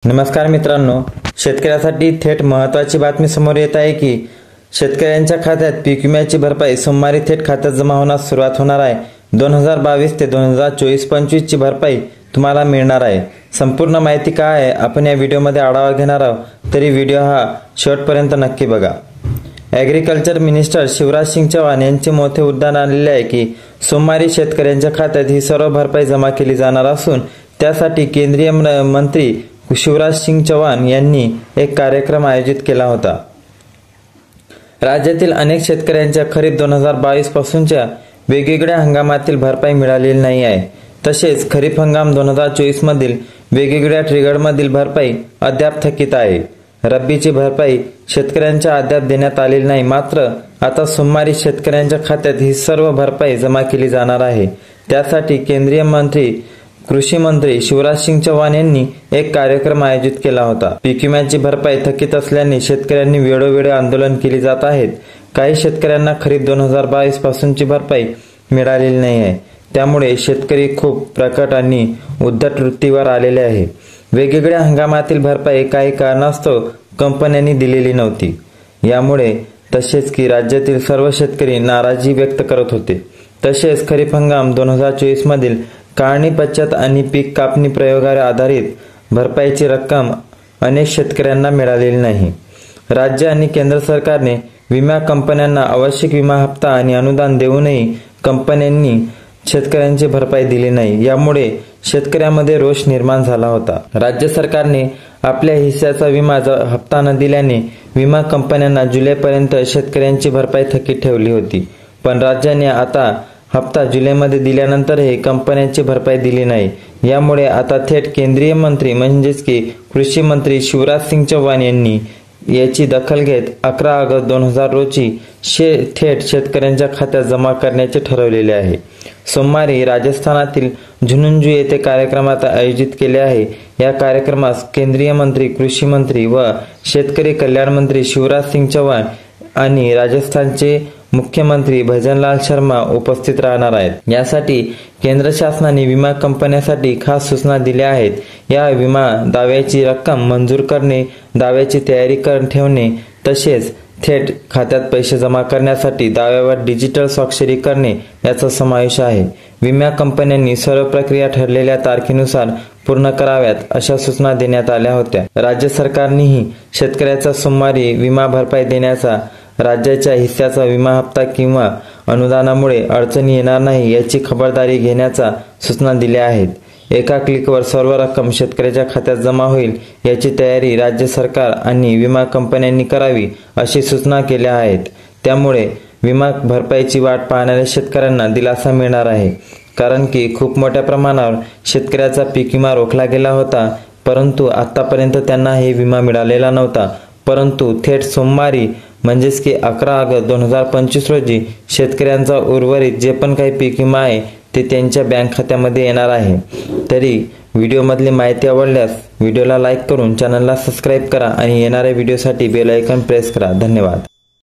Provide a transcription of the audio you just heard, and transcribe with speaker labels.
Speaker 1: नमस्कार मित्रांनो, शेतकऱ्यासाठी थेट महत्त्वाची बातमी समोर येत आहे की शेतकऱ्यांच्या खात्यात पीक विम्याची भरपाई सोमवारी थेट खात्यात जमा होण्यास सुरुवात होणार आहे। 2022 ते 2024-25 ची भरपाई तुम्हाला मिळणार आहे। संपूर्ण माहिती काय आहे आपण या व्हिडिओमध्ये आढावा घेणार आहोत, तरी व्हिडिओ हा शेवटपर्यंत नक्की बघा। ॲग्रिकल्चर मिनिस्टर शिवराज सिंग चौहान यांचे मोठे उद्गार आलेले आहे की सोमवारी शेतकऱ्यांच्या खात्यात ही सर्व भरपाई जमा केली जाणार असून त्यासाठी केंद्रीय मंत्री शिवराज सिंग चौहान यांनी एक कार्यक्रम आयोजित केला होता। राज्यातील अनेक शेतकऱ्यांच्या खरीप 2022 पासूनच्या वेगवेगळ्या हंगामातील भरपाई मिळालेली नाही आहे। तसेच खरीप हंगाम 2024 मधील वेगवेगळ्या ट्रिगरमधील भरपाई अद्याप थकीत आहे। रब्बीची भरपाई शेतकऱ्यांच्या अद्याप देण्यात आलेली नाही, मात्र आता सोमवारी शेतकऱ्यांच्या खात्यात ही सर्व भरपाई जमा केली जाणार आहे। त्यासाठी केंद्रीय मंत्री कृषी मंत्री शिवराज सिंग चौहान यांनी एक कार्यक्रम आयोजित केला होता। पीक विम्याची भरपाई थकीत असल्याने शेतकऱ्यांनी वेळोवेळी आंदोलन केली जात आहेत। काही शेतकऱ्यांना खरीप 2022 पासूनची भरपाई मिळालेली नाही आहे, त्यामुळे शेतकरी खूप प्रकट आणि उद्धट वृत्तीवर आलेले आहे। वेगवेगळ्या हंगामातील भरपाई काही कारणास्तव कंपन्यांनी दिलेली नव्हती, यामुळे तसेच की राज्यातील सर्व शेतकरी नाराजी व्यक्त करत होते। तसेच खरीप हंगाम 2024 मधील काढणी पश्चात आणि पीक कापणी प्रयोगावर आधारित भरपाईची रक्कम अनेक शेतकऱ्यांना मिळालेली नाही। राज्य आणि केंद्र सरकारने विमा कंपन्यांना आवश्यक विमा हप्ता आणि अनुदान देऊनही कंपन्यांनी शेतकऱ्यांची भरपाई दिली नाही, यामुळे शेतकऱ्यांमध्ये रोष निर्माण झाला होता। राज्य सरकारने आपल्या हिस्साचा विमा हप्ता न दिल्याने विमा कंपन्यांना जुलैपर्यंत शेतकऱ्यांची भरपाई थकीत ठेवली होती, पण राज्याने आता हप्ता जुलैमध्ये दिल्यानंतरही कंपन्यांची भरपाई दिली नाही। यामुळे आता थेट केंद्रीय मंत्री म्हणजेच की कृषी मंत्री शिवराज सिंग चौहान यांनी याची दखल घेत 11 ऑगस्ट 2000 रोजी थेट शेतकऱ्यांच्या खात्यात जमा करण्याचे ठरवलेले आहे। सोमवारी राजस्थानातील झुंझुनू येथे कार्यक्रमात आयोजित केले आहे। या कार्यक्रमास केंद्रीय मंत्री कृषी मंत्री व शेतकरी कल्याण मंत्री शिवराज सिंग चौहान आणि राजस्थानचे मुख्यमंत्री भजनलाल शर्मा उपस्थित राहणार आहेत। यासाठी केंद्र शासनाने विमा कंपन्यांसाठी खास सूचना दिल्या आहेत। या विमा दाव्याची रक्कम मंजूर करणे, दाव्याची तयारी ठेवणे, तसेच थेट खात्यात पैसे जमा करण्यासाठी दाव्यावर डिजिटल स्वाक्षरी करणे याचा समावेश आहे। विमा कंपन्यांनी सर्व प्रक्रिया ठरलेल्या तारखेनुसार पूर्ण कराव्यात अशा सूचना देण्यात आल्या होत्या। राज्य सरकारनेही शेतकऱ्याचा सोमवारी विमा भरपाई देण्याचा, राज्याच्या हिस्साचा विमा हप्ता किंवा अनुदानामुळे अडचणी येणार नाही याची खबरदारी घेण्याच्या सूचना दिल्या आहेत। एका क्लिकवर सर्व रक्कम शेतकऱ्याच्या खात्यात जमा होईल याची तयारी राज्य सरकार आणि विमा कंपन्यांनी करावी अशी सूचना केल्या आहेत। त्यामुळे विमा भरपाईची वाट पाहणाऱ्या शेतकऱ्यांना दिलासा मिळणार आहे, कारण की खूप मोठ्या प्रमाणावर शेतकऱ्याचा पीक विमा रोखला गेला होता, परंतु आतापर्यंत त्यांना हे विमा मिळालेला नव्हता। परंतु थेट सोमवारी म्हणजेच की 11 ऑगस्ट 2025 रोजी शेतकऱ्यांचा उर्वरित जे पण काही पीक विमा आहे ते त्यांच्या बँक खात्यामध्ये येणार आहे। तरी व्हिडिओमधली माहिती आवडल्यास व्हिडिओला लाईक करून चॅनलला सबस्क्राईब करा आणि येणाऱ्या व्हिडिओसाठी बेल आयकॉन प्रेस करा। धन्यवाद।